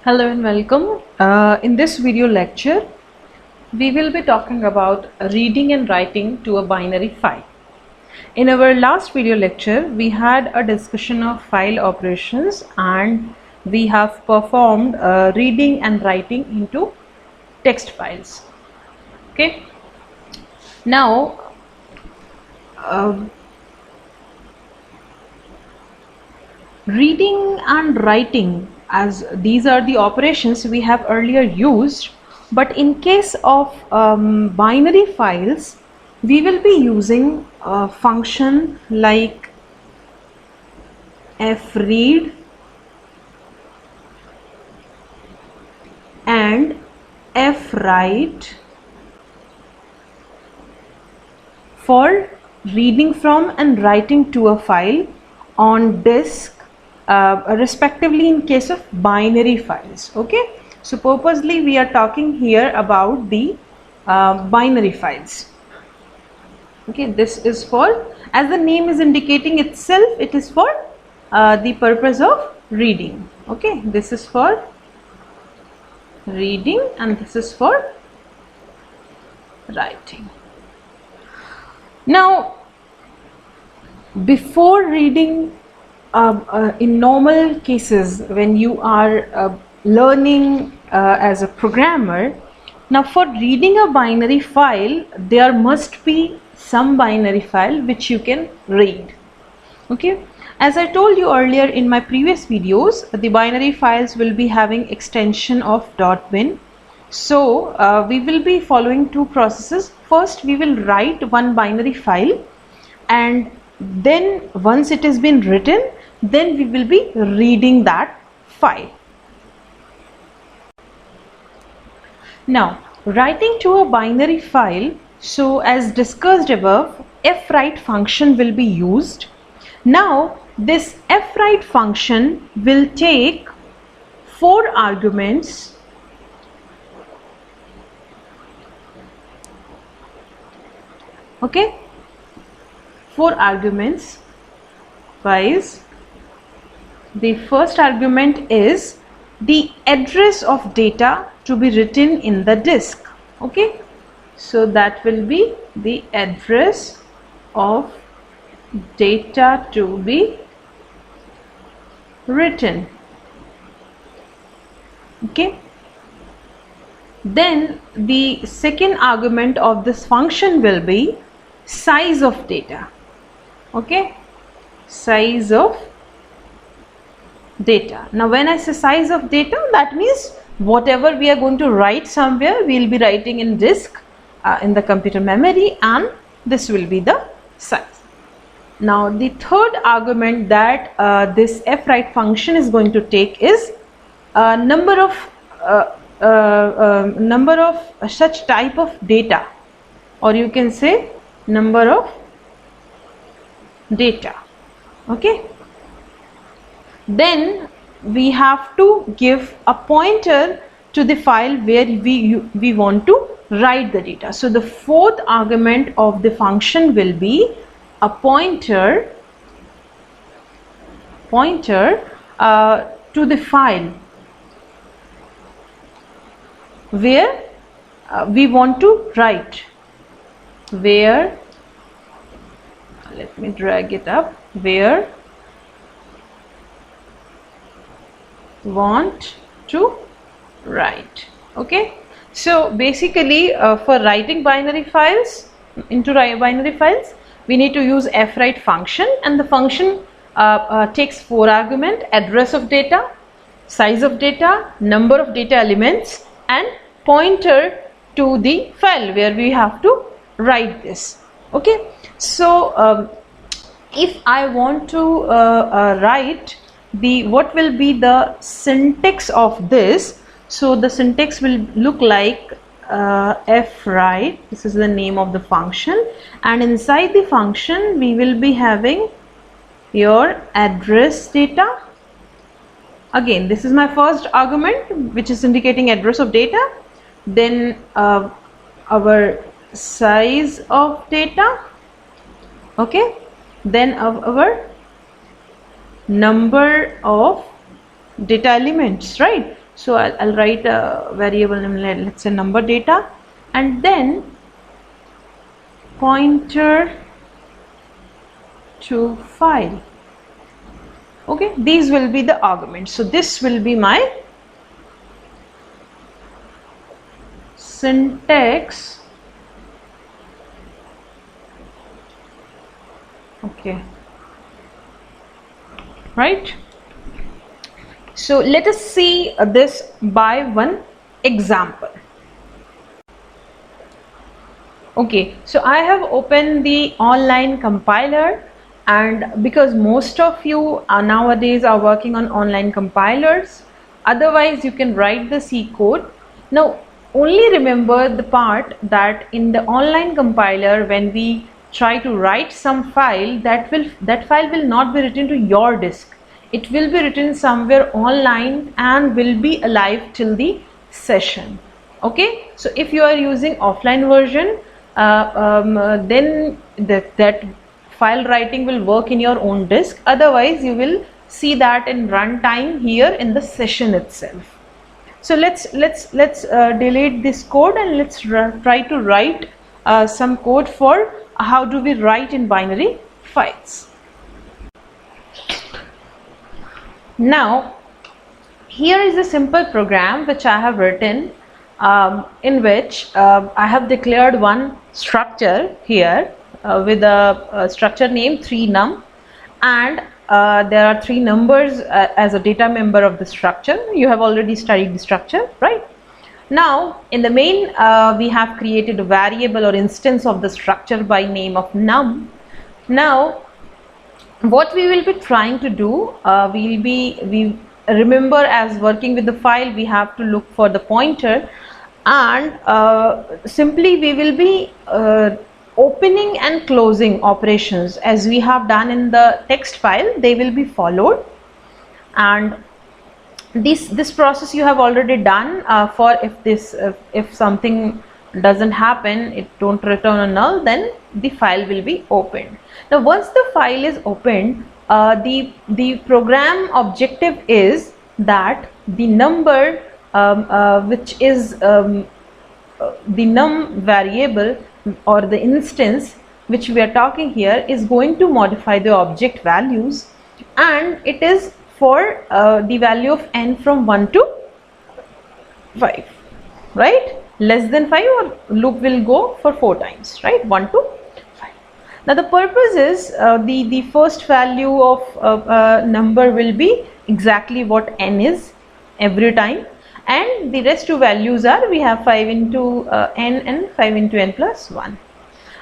Hello and welcome. In this video lecture, we will be talking about reading and writing to a binary file. In our last video lecture, we had a discussion of file operations and we have performed reading and writing into text files. Okay. Now, reading and writing, as these are the operations we have earlier used, but in case of binary files we will be using a function like fread and fwrite for reading from and writing to a file on disk, respectively in case of binary files. Okay, so purposely we are talking here about the binary files. Okay, this is for, as the name is indicating itself, it is for the purpose of reading. Okay, this is for reading and this is for writing. Now, before reading, in normal cases when you are learning as a programmer, now for reading a binary file there must be some binary file which you can read. Okay, as I told you earlier in my previous videos, the binary files will be having extension of .bin. So we will be following two processes. First we will write one binary file, and then once it has been written, then we will be reading that file. Now, writing to a binary file, so as discussed above, fwrite function will be used. Now this fwrite function will take 4 arguments. Okay, 4 arguments wise. The first argument is the address of data to be written in the disk. Okay, so that will be the address of data to be written. Okay, then the second argument of this function will be size of data. Okay, size of data. Now when I say size of data, that means whatever we are going to write somewhere, we will be writing in disk, in the computer memory, and this will be the size. Now the third argument that this fwrite function is going to take is number of such type of data, or you can say number of data. Okay, then we have to give a pointer to the file where we want to write the data. So the fourth argument of the function will be a pointer to the file where we want to write, where, let me drag it up, where want to write. Okay, so basically for writing binary files into binary files, we need to use fwrite function, and the function takes 4 arguments: address of data, size of data, number of data elements, and pointer to the file where we have to write this. Okay, so if I want to write what will be the syntax of this, so the syntax will look like fwrite, this is the name of the function, and inside the function we will be having your address data. Again, this is my first argument which is indicating address of data, then our size of data, okay, then our number of data elements, right? So I'll write a variable name, let's say number data, and then pointer to file. Okay, these will be the arguments. So this will be my syntax. Okay, right? So let us see this by one example. Okay, so I have opened the online compiler, and because most of you nowadays are working on online compilers, otherwise you can write the C code. Now only remember the part that in the online compiler, when we try to write some file, that file will not be written to your disk. It will be written somewhere online and will be alive till the session. Okay, so if you are using offline version, then that file writing will work in your own disk. Otherwise you will see that in runtime here in the session itself. So let's delete this code and let's try to write some code for how do we write in binary files. Now here is a simple program which I have written, in which I have declared one structure here with a structure name 3num, and there are 3 numbers as a data member of the structure. You have already studied the structure, right? Now in the main we have created a variable or instance of the structure by name of num. Now what we will be trying to do, we remember, as working with the file, we have to look for the pointer, and simply we will be opening and closing operations as we have done in the text file. They will be followed, and this process you have already done for if something doesn't happen, it don't return a null, then the file will be opened. Now once the file is opened, the program objective is that the number which is the num variable or the instance which we are talking here is going to modify the object values, and it is for the value of n from 1 to 5, right? Less than 5, or loop will go for 4 times, right? 1 to 5. Now the purpose is the first value of number will be exactly what n is every time, and the rest two values are, we have 5 into n and 5 into n plus 1.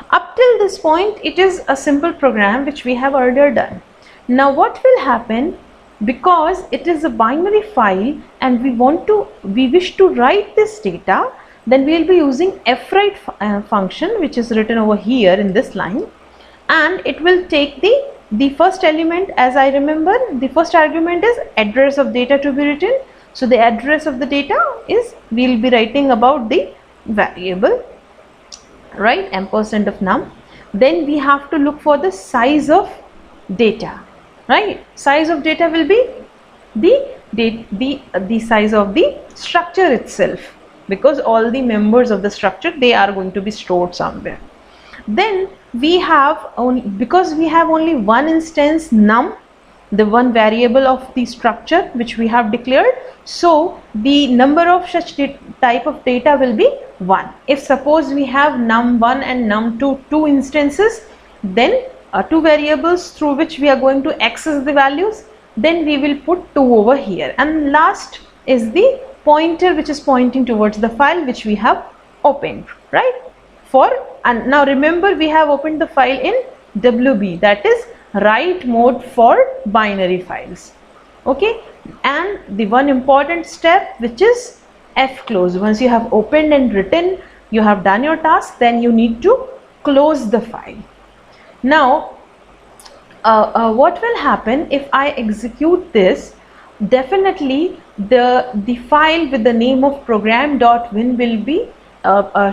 Up till this point it is a simple program which we have earlier done. Now what will happen, because it is a binary file and we wish to write this data, then we will be using fwrite function, which is written over here in this line, and it will take the first element. As I remember, the first argument is address of data to be written. So the address of the data is, we will be writing about the variable, right, ampersand of num. Then we have to look for the size of data, right? Size of data will be the size of the structure itself, because all the members of the structure, they are going to be stored somewhere. Then we have because we have only one instance num, the one variable of the structure which we have declared, so the number of such type of data will be 1. If suppose we have num1 and num2, 2 instances, then 2 variables through which we are going to access the values, then we will put 2 over here, and last is the pointer which is pointing towards the file which we have opened, right? And now remember, we have opened the file in WB, that is write mode for binary files. Okay, and the one important step, which is fclose. Once you have opened and written, you have done your task, then you need to close the file. Now what will happen if I execute this? Definitely the file with the name of program.win will be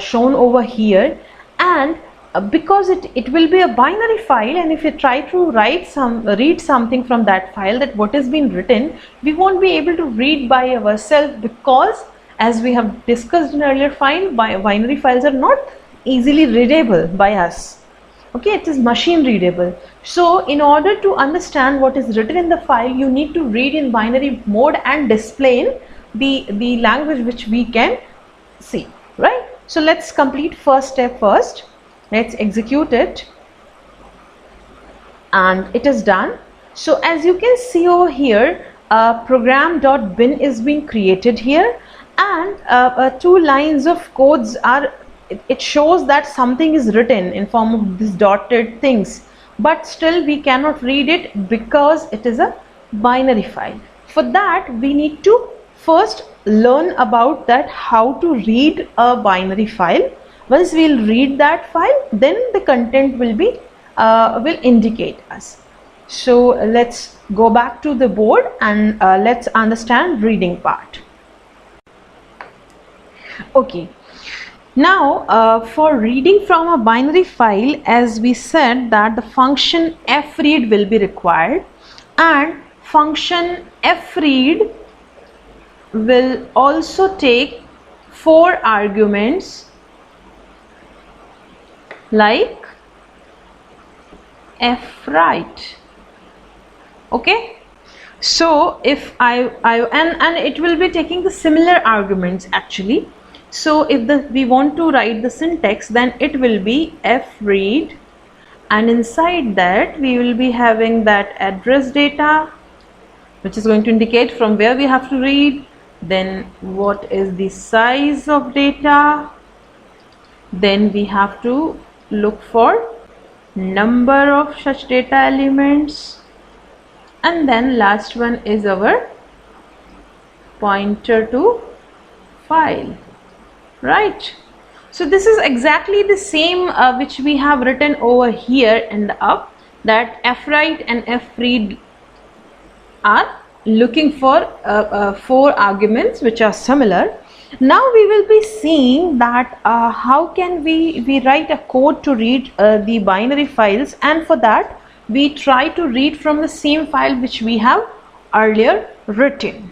shown over here, and because it will be a binary file, and if you try to read something from that file, that what has been written, we won't be able to read by ourselves, because as we have discussed in earlier file, binary files are not easily readable by us. Okay, it is machine readable. So in order to understand what is written in the file, you need to read in binary mode and display in the language which we can see, right? So let's complete first step first. Let's execute it, and it is done. So as you can see over here, program.bin is being created here, and 2 lines of codes are, it shows that something is written in form of these dotted things, but still we cannot read it because it is a binary file. For that we need to first learn about that, how to read a binary file. Once we'll read that file, then the content will be will indicate us. So let's go back to the board and let's understand reading part. Okay, now for reading from a binary file, as we said that the function fread will be required, and function fread will also take 4 arguments like fwrite. Okay, so if and it will be taking the similar arguments actually. So if we want to write the syntax, then it will be fread, and inside that we will be having that address data, which is going to indicate from where we have to read, then what is the size of data, then we have to look for number of such data elements, and then last one is our pointer to file, right? So this is exactly the same which we have written over here in the up, that fwrite and fread are looking for 4 arguments which are similar. Now we will be seeing that how can we write a code to read the binary files, and for that we try to read from the same file which we have earlier written.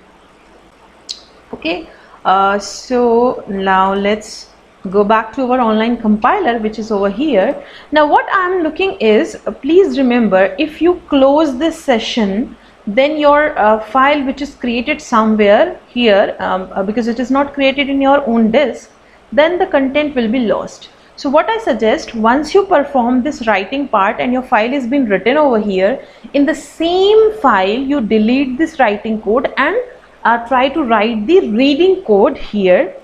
Okay, so now let's go back to our online compiler, which is over here. Now what I am looking is, please remember, if you close this session, then your file which is created somewhere here, because it is not created in your own disk, then the content will be lost. So what I suggest, once you perform this writing part and your file has been written over here, in the same file you delete this writing code and try to write the reading code here,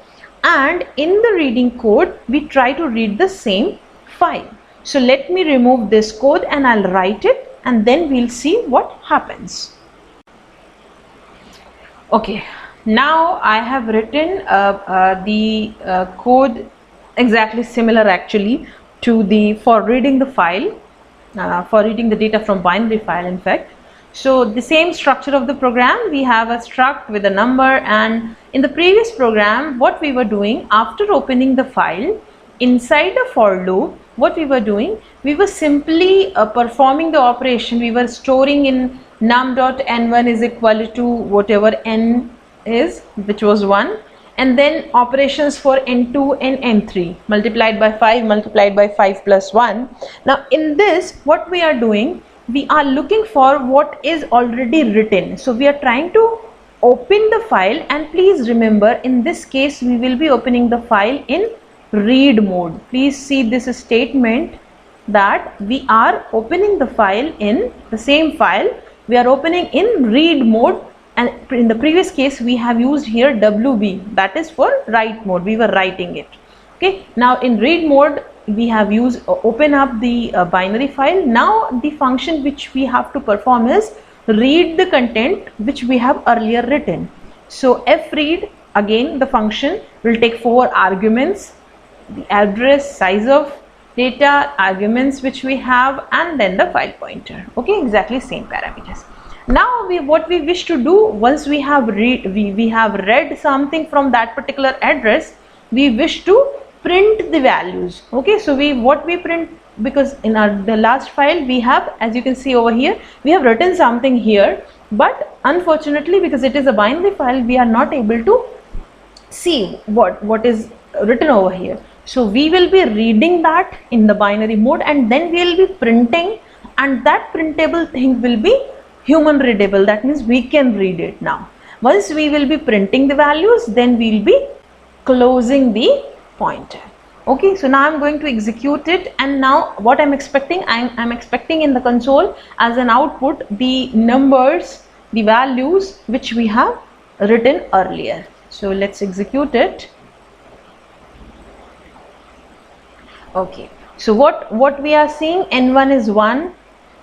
and in the reading code we try to read the same file. So let me remove this code and I'll write it, and then we'll see what happens. Okay, now I have written the code exactly similar actually to the for reading the file, for reading the data from binary file in fact. So the same structure of the program, we have a struct with a number, and in the previous program what we were doing, after opening the file inside the for loop, what we were doing, we were simply performing the operation. We were storing in num.n1 is equal to whatever n is, which was 1, and then operations for n2 and n3 multiplied by 5 plus 1. Now in this what we are doing, we are looking for what is already written. So we are trying to open the file, and please remember in this case we will be opening the file in read mode. Please see this statement that we are opening the file in the same file, we are opening in read mode, and in the previous case we have used here WB, that is for write mode, we were writing it. Okay, now in read mode we have used open up the binary file. Now the function which we have to perform is read the content which we have earlier written. So fread, again the function will take 4 arguments, the address, size of data, arguments which we have, and then the file pointer. Okay, exactly same parameters. Now what we wish to do, once we have read something from that particular address, we wish to print the values. Okay, so what we print, because in the last file we have, as you can see over here, we have written something here, but unfortunately because it is a binary file, we are not able to see what is written over here. So we will be reading that in the binary mode, and then we will be printing, and that printable thing will be human readable. That means we can read it now. Once we will be printing the values, then we will be closing the pointer. Okay, so now I'm going to execute it, and now what I'm expecting, I'm expecting in the console as an output the numbers, the values which we have written earlier. So let's execute it. Okay, so what we are seeing, n1 is 1,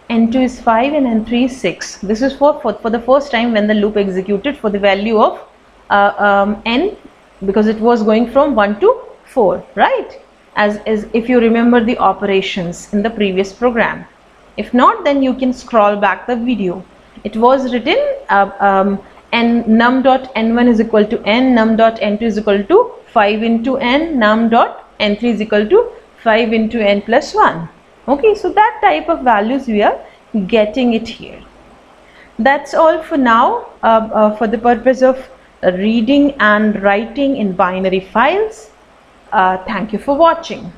n2 is 5, and n3 is 6. This is for the first time when the loop executed for the value of n, because it was going from 1 to 4, right? As if you remember the operations in the previous program. If not, then you can scroll back the video. It was written num.n1 is equal to n, num.n2 is equal to 5 into n, num.n3 is equal to 5 into n plus 1. Okay, so that type of values we are getting it here. That's all for now for the purpose of reading and writing in binary files. Thank you for watching.